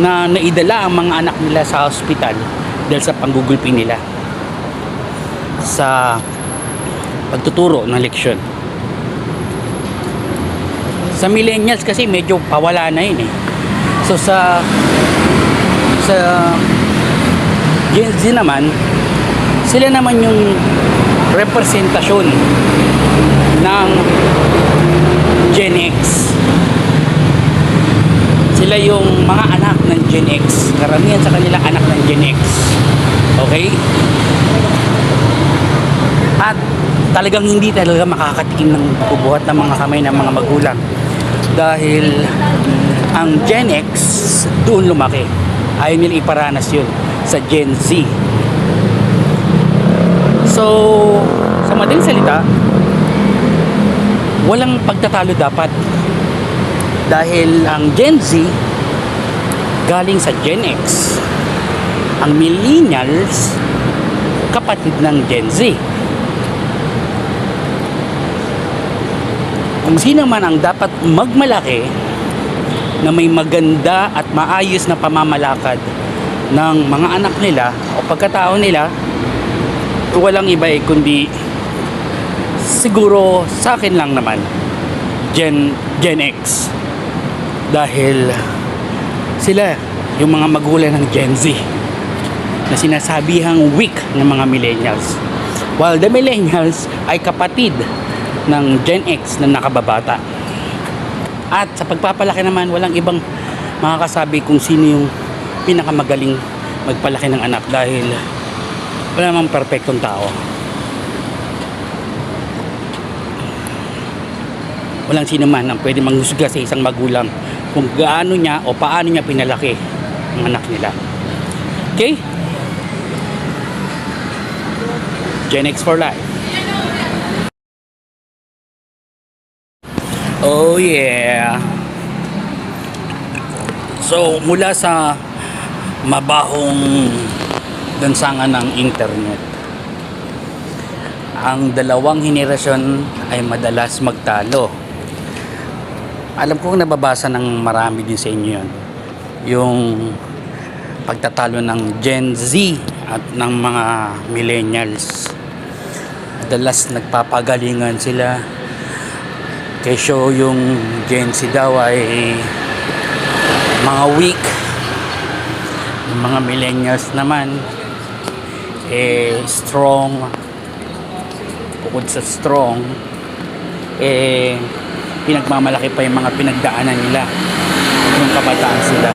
na naidala ang mga anak nila sa hospital dahil sa panggugulpi nila sa pagtuturo ng leksyon. Sa millennials kasi medyo pawala na yun eh. So sa Gen Z naman, sila naman yung representasyon ng Gen X. Sila yung mga anak ng Gen X. Karamihan sa kanila anak ng Gen X. Okay? At talagang hindi talaga makakatikim ng bubuhat ng mga kamay ng mga magulang. Dahil ang Gen X doon lumaki. Ayaw nila iparanas yun sa Gen Z. So, sa madaling salita, walang pagtatalo dapat. Dahil ang Gen Z galing sa Gen X. Ang millennials kapatid ng Gen Z. Kung sino man ang dapat magmalaki na may maganda at maayos na pamamalakad ng mga anak nila o pagkatao nila, walang iba eh kundi siguro sa akin lang naman Gen X, dahil sila yung mga magulang ng Gen Z na sinasabihang weak ng mga millennials, while the millennials ay kapatid ng Gen X na nakababata. At sa pagpapalaki naman, walang ibang makakasabi kung sino yung pinakamagaling magpalaki ng anak, dahil wala namang perfectong tao. Walang sino man ang pwede manghusga sa isang magulang kung gaano niya o paano niya pinalaki ang anak nila. Okay? Gen X for life. Oh yeah. So mula sa mabahong lansangan ng internet, ang dalawang henerasyon ay madalas magtalo. Alam ko nababasa ng marami din sa inyo yun, yung pagtatalo ng Gen Z at ng mga millennials. Madalas nagpapagalingan sila. Kesyo yung Gen Z daw ay mga weak, yung mga millennials naman strong. Bukod sa strong, pinagmamalaki pa yung mga pinagdaanan nila nung kabataan sila.